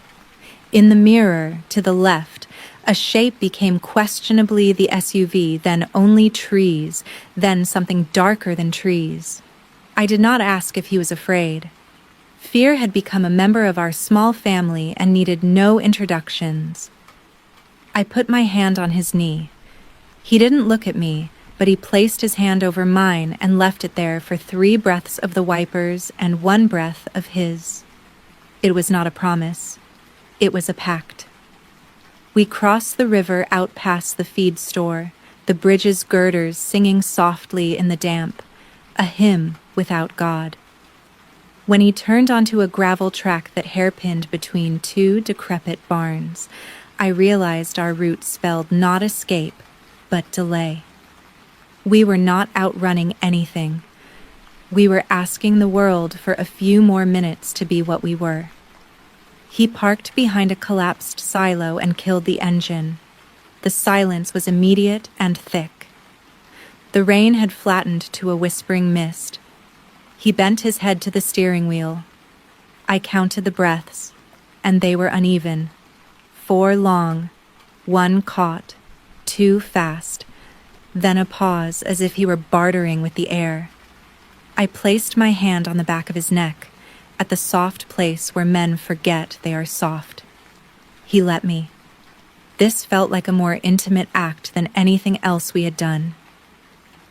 In the mirror, to the left, a shape became questionably the SUV, then only trees, then something darker than trees. I did not ask if he was afraid. Fear had become a member of our small family and needed no introductions. I put my hand on his knee. He didn't look at me, but he placed his hand over mine and left it there for 3 breaths of the wipers and 1 breath of his. It was not a promise. It was a pact. We crossed the river out past the feed store, the bridge's girders singing softly in the damp, a hymn without God. When he turned onto a gravel track that hairpinned between 2 decrepit barns, I realized our route spelled not escape, but delay. We were not outrunning anything. We were asking the world for a few more minutes to be what we were. He parked behind a collapsed silo and killed the engine. The silence was immediate and thick. The rain had flattened to a whispering mist. He bent his head to the steering wheel. I counted the breaths, and they were uneven. 4 long, One caught, too fast, then a pause as if he were bartering with the air. I placed my hand on the back of his neck, at the soft place where men forget they are soft. He let me. This felt like a more intimate act than anything else we had done.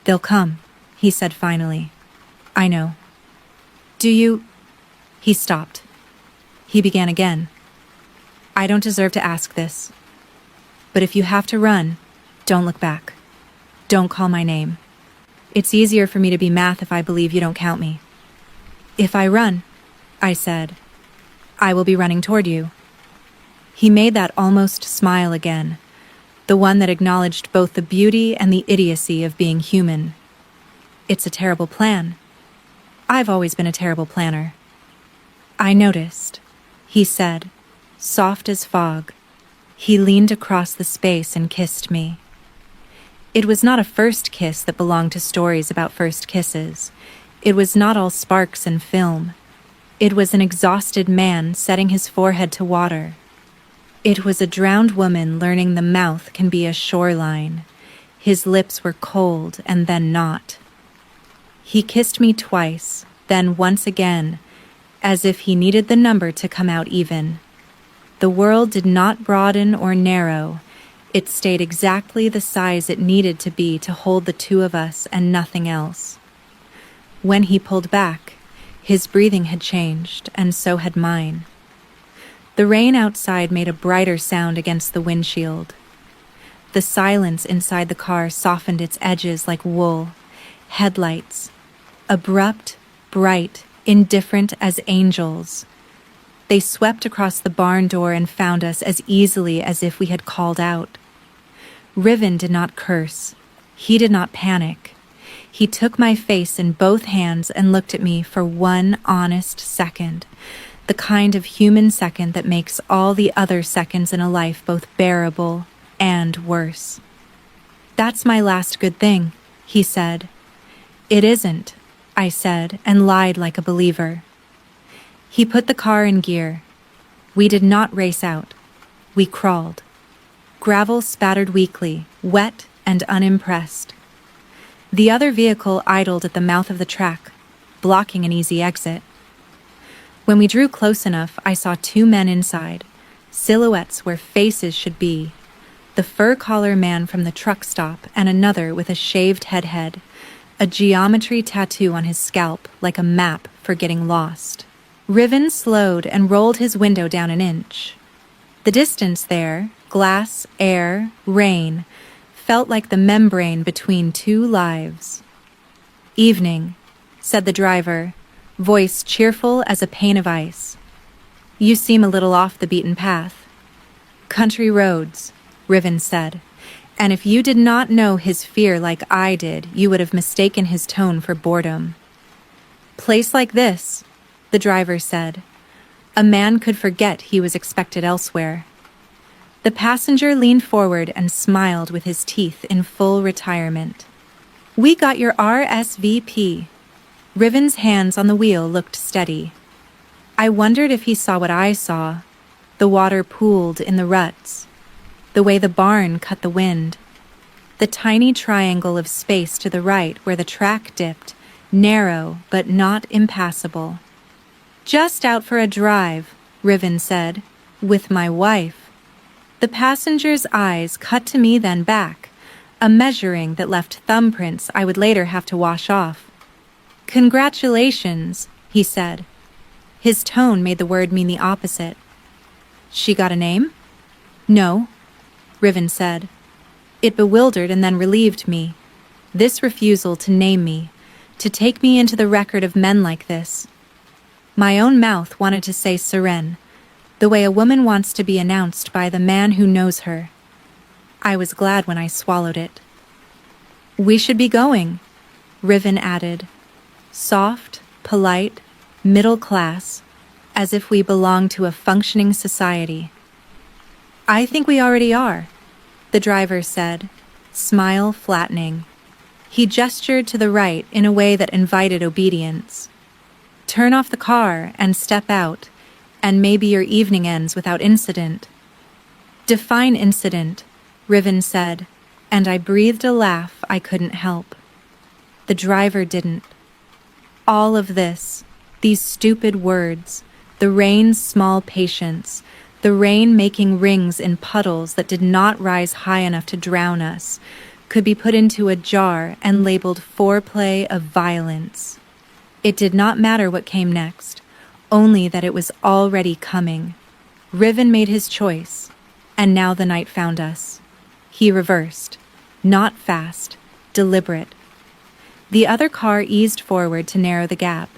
"They'll come," he said finally. "I know." "Do you—" He stopped. He began again. "I don't deserve to ask this. But if you have to run, don't look back. Don't call my name. It's easier for me to be math if I believe you don't count me." "If I run," I said, "I will be running toward you." He made that almost smile again, the one that acknowledged both the beauty and the idiocy of being human. "It's a terrible plan. I've always been a terrible planner." "I noticed," he said, soft as fog. He leaned across the space and kissed me. It was not a first kiss that belonged to stories about first kisses. It was not all sparks and film. It was an exhausted man setting his forehead to water. It was a drowned woman learning the mouth can be a shoreline. His lips were cold and then not. He kissed me twice, then once again, as if he needed the number to come out even. The world did not broaden or narrow. It stayed exactly the size it needed to be to hold the two of us and nothing else. When he pulled back, his breathing had changed, and so had mine. The rain outside made a brighter sound against the windshield. The silence inside the car softened its edges like wool. Headlights, abrupt, bright, indifferent as angels. They swept across the barn door and found us as easily as if we had called out. Riven did not curse. He did not panic. He took my face in both hands and looked at me for one honest second, the kind of human second that makes all the other seconds in a life both bearable and worse. "That's my last good thing," he said. "It isn't," I said, and lied like a believer. He put the car in gear. We did not race out. We crawled. Gravel spattered weakly, wet and unimpressed. The other vehicle idled at the mouth of the track, blocking an easy exit. When we drew close enough, I saw two men inside, silhouettes where faces should be, the fur collar man from the truck stop and another with a shaved head, a geometry tattoo on his scalp like a map for getting lost. Riven slowed and rolled his window down an inch. The distance there, glass, air, rain, felt like the membrane between two lives. "Evening," said the driver, voice cheerful as a pane of ice. "You seem a little off the beaten path." "Country roads," Riven said, and if you did not know his fear like I did, you would have mistaken his tone for boredom. "Place like this," the driver said. A man could forget he was expected elsewhere. The passenger leaned forward and smiled with his teeth in full retirement. "We got your RSVP." Riven's hands on the wheel looked steady. I wondered if he saw what I saw. The water pooled in the ruts. The way the barn cut the wind. The tiny triangle of space to the right where the track dipped, narrow but not impassable. "Just out for a drive," Riven said, "with my wife." The passenger's eyes cut to me then back, a measuring that left thumbprints I would later have to wash off. "Congratulations," he said. His tone made the word mean the opposite. "She got a name?" "No," Riven said. It bewildered and then relieved me. This refusal to name me, to take me into the record of men like this. My own mouth wanted to say Seren, the way a woman wants to be announced by the man who knows her. I was glad when I swallowed it. "We should be going," Riven added. Soft, polite, middle class, as if we belonged to a functioning society. "I think we already are," the driver said, smile flattening. He gestured to the right in a way that invited obedience. "Turn off the car and step out, and maybe your evening ends without incident." Define incident, Riven said, and I breathed a laugh I couldn't help. The driver didn't. All of this, these stupid words, the rain's small patience, the rain making rings in puddles that did not rise high enough to drown us, could be put into a jar and labeled foreplay of violence. It did not matter what came next, only that it was already coming. Riven made his choice, and now the night found us. He reversed, not fast, deliberate. The other car eased forward to narrow the gap.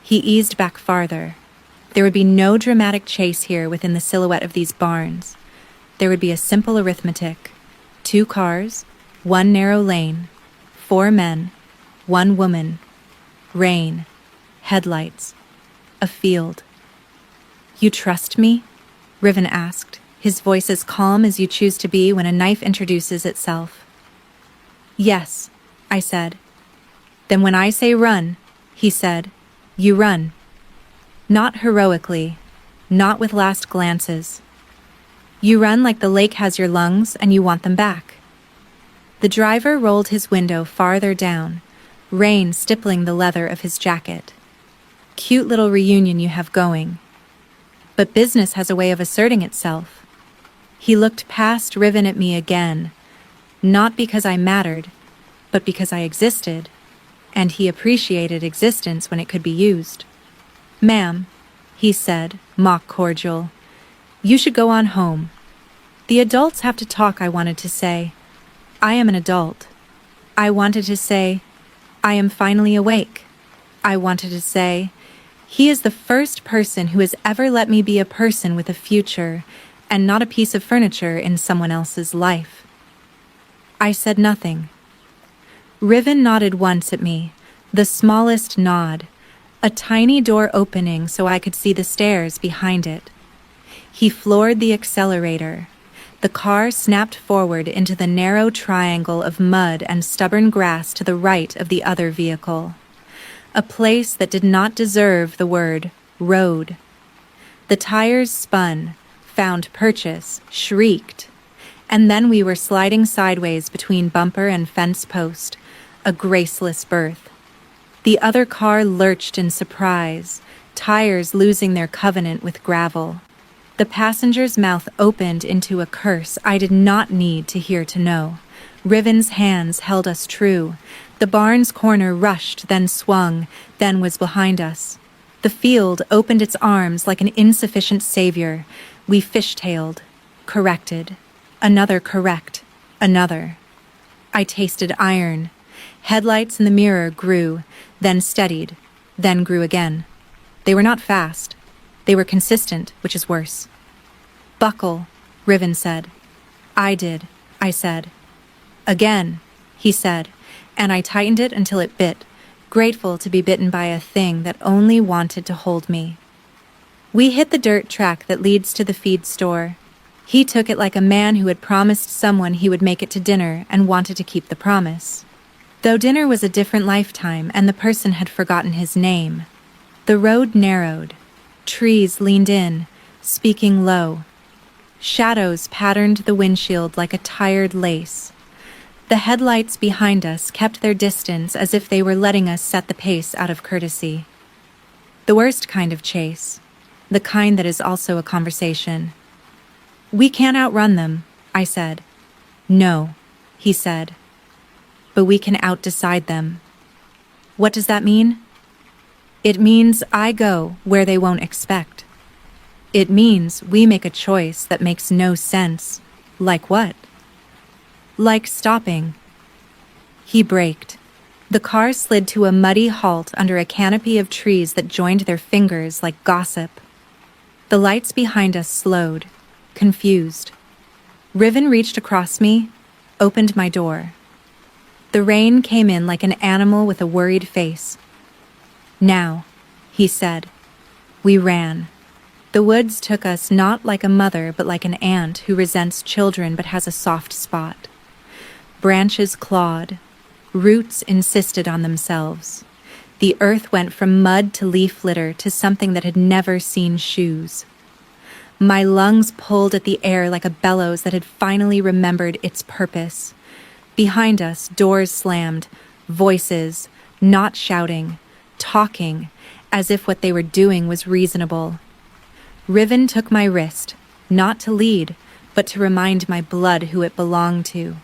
He eased back farther. There would be no dramatic chase here within the silhouette of these barns. There would be a simple arithmetic. 2 cars, 1 narrow lane, 4 men, 1 woman, rain, headlights, a field. You trust me? Riven asked, his voice as calm as you choose to be when a knife introduces itself. Yes, I said. Then when I say run, he said, you run. Not heroically, not with last glances. You run like the lake has your lungs and you want them back. The driver rolled his window farther down, rain stippling the leather of his jacket. Cute little reunion you have going. But business has a way of asserting itself. He looked past Riven at me again, not because I mattered, but because I existed, and he appreciated existence when it could be used. Ma'am, he said, mock cordial, you should go on home. The adults have to talk, I wanted to say. I am an adult. I wanted to say, I am finally awake. I wanted to say, he is the first person who has ever let me be a person with a future and not a piece of furniture in someone else's life. I said nothing. Riven nodded once at me, the smallest nod, a tiny door opening so I could see the stairs behind it. He floored the accelerator. The car snapped forward into the narrow triangle of mud and stubborn grass to the right of the other vehicle. A place that did not deserve the word road. The tires spun, found purchase, shrieked, and then we were sliding sideways between bumper and fence post, a graceless birth. The other car lurched in surprise, tires losing their covenant with gravel. The passenger's mouth opened into a curse I did not need to hear to know. Riven's hands held us true. The barn's corner rushed, then swung, then was behind us. The field opened its arms like an insufficient savior. We fishtailed, corrected, another correct, another. I tasted iron. Headlights in the mirror grew, then steadied, then grew again. They were not fast. They were consistent, which is worse. Buckle, Riven said. I did, I said. Again, he said, and I tightened it until it bit, grateful to be bitten by a thing that only wanted to hold me. We hit the dirt track that leads to the feed store. He took it like a man who had promised someone he would make it to dinner and wanted to keep the promise. Though dinner was a different lifetime and the person had forgotten his name. The road narrowed. Trees leaned in, speaking low. Shadows patterned the windshield like a tired lace. The headlights behind us kept their distance as if they were letting us set the pace out of courtesy. The worst kind of chase. The kind that is also a conversation. We can't outrun them, I said. No, he said. But we can outdecide them. What does that mean? It means I go where they won't expect. It means we make a choice that makes no sense. Like what? Like stopping. He braked. The car slid to a muddy halt under a canopy of trees that joined their fingers like gossip. The lights behind us slowed, confused. Riven reached across me, opened my door. The rain came in like an animal with a worried face. Now, he said. We ran. The woods took us not like a mother but like an aunt who resents children but has a soft spot. Branches clawed. Roots insisted on themselves. The earth went from mud to leaf litter to something that had never seen shoes. My lungs pulled at the air like a bellows that had finally remembered its purpose. Behind us, doors slammed, voices, not shouting, talking, as if what they were doing was reasonable. Riven took my wrist, not to lead, but to remind my blood who it belonged to.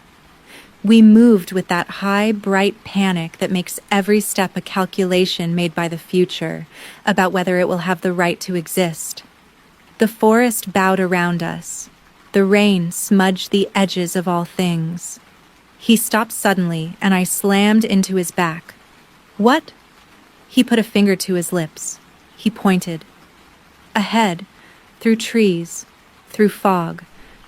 We moved with that high, bright panic that makes every step a calculation made by the future about whether it will have the right to exist. The forest bowed around us. The rain smudged the edges of all things. He stopped suddenly, and I slammed into his back. "What?" He put a finger to his lips. He pointed. Ahead, through trees, through fog,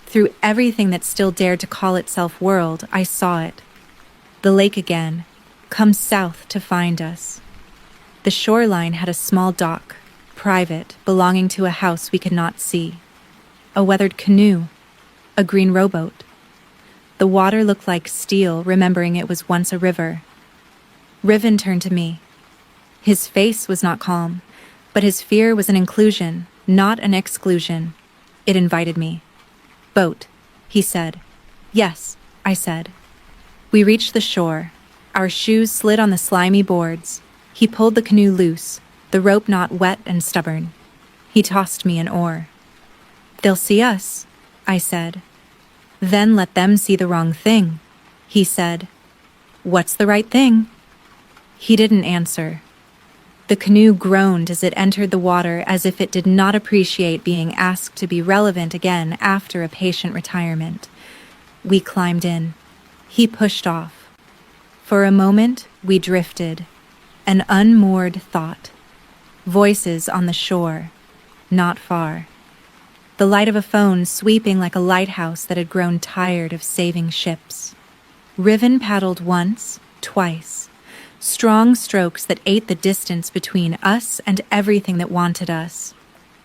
through everything that still dared to call itself world, I saw it. The lake again, come south to find us. The shoreline had a small dock, private, belonging to a house we could not see. A weathered canoe, a green rowboat. The water looked like steel, remembering it was once a river. Riven turned to me. His face was not calm, but his fear was an inclusion, not an exclusion. It invited me. "Boat," he said. "Yes," I said. We reached the shore. Our shoes slid on the slimy boards. He pulled the canoe loose, the rope knot wet and stubborn. He tossed me an oar. "They'll see us," I said. "Then let them see the wrong thing," he said. "What's the right thing?" He didn't answer. The canoe groaned as it entered the water, as if it did not appreciate being asked to be relevant again after a patient retirement. We climbed in. He pushed off. For a moment, we drifted. An unmoored thought. Voices on the shore, not far. The light of a phone sweeping like a lighthouse that had grown tired of saving ships. Riven paddled once, twice. Strong strokes that ate the distance between us and everything that wanted us.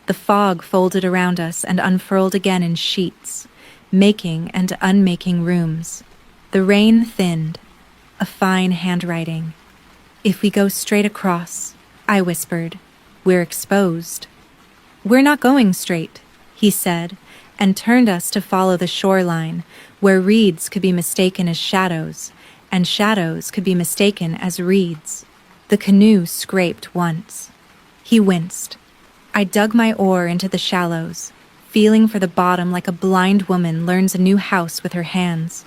The fog folded around us and unfurled again in sheets, making and unmaking rooms. The rain thinned, a fine handwriting. "If we go straight across," I whispered, "we're exposed." "We're not going straight," he said, and turned us to follow the shoreline, where reeds could be mistaken as shadows, and shadows could be mistaken as reeds. The canoe scraped once. He winced. I dug my oar into the shallows, feeling for the bottom like a blind woman learns a new house with her hands.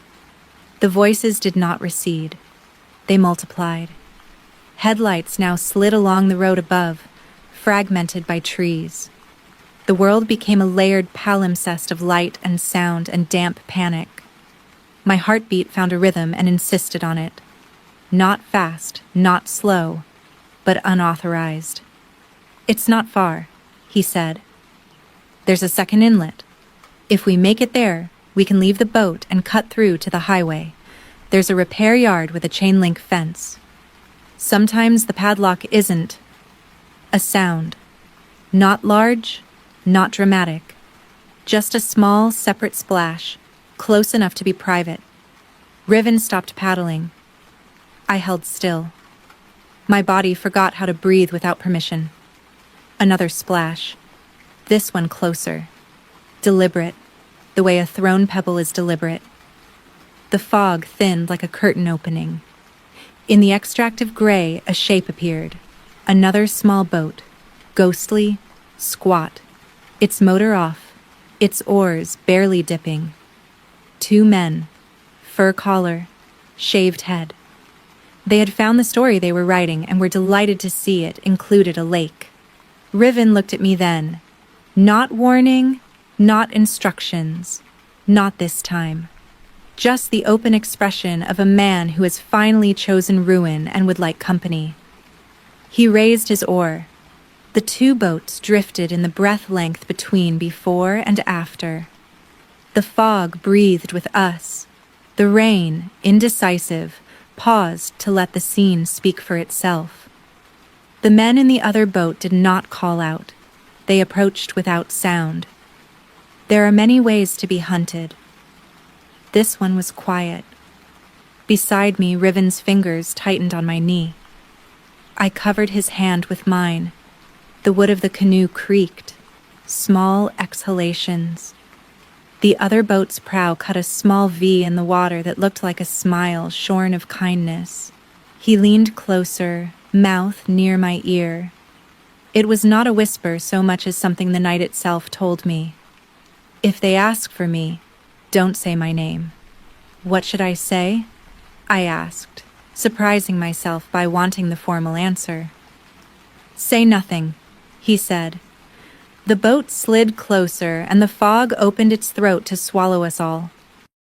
The voices did not recede. They multiplied. Headlights now slid along the road above, fragmented by trees. The world became a layered palimpsest of light and sound and damp panic. My heartbeat found a rhythm and insisted on it. Not fast, not slow, but unauthorized. "It's not far," he said. "There's a second inlet. If we make it there, we can leave the boat and cut through to the highway. There's a repair yard with a chain-link fence. Sometimes the padlock isn't." A sound. Not large, not dramatic. Just a small, separate splash, close enough to be private. Riven stopped paddling. I held still. My body forgot how to breathe without permission. Another splash. This one closer. Deliberate, the way a thrown pebble is deliberate. The fog thinned like a curtain opening. In the extract of gray, a shape appeared. Another small boat, ghostly, squat, its motor off, its oars barely dipping. 2 men, fur collar, shaved head. They had found the story they were writing and were delighted to see it included a lake. Riven looked at me then. Not warning, not instructions, not this time. Just the open expression of a man who has finally chosen ruin and would like company. He raised his oar. The 2 boats drifted in the breath length between before and after. The fog breathed with us. The rain, indecisive, paused to let the scene speak for itself. The men in the other boat did not call out. They approached without sound. There are many ways to be hunted. This one was quiet. Beside me, Riven's fingers tightened on my knee. I covered his hand with mine. The wood of the canoe creaked, small exhalations. The other boat's prow cut a small V in the water that looked like a smile shorn of kindness. He leaned closer, mouth near my ear. It was not a whisper so much as something the night itself told me. If they ask for me, don't say my name. What should I say? I asked, surprising myself by wanting the formal answer. Say nothing, he said. The boat slid closer, and the fog opened its throat to swallow us all.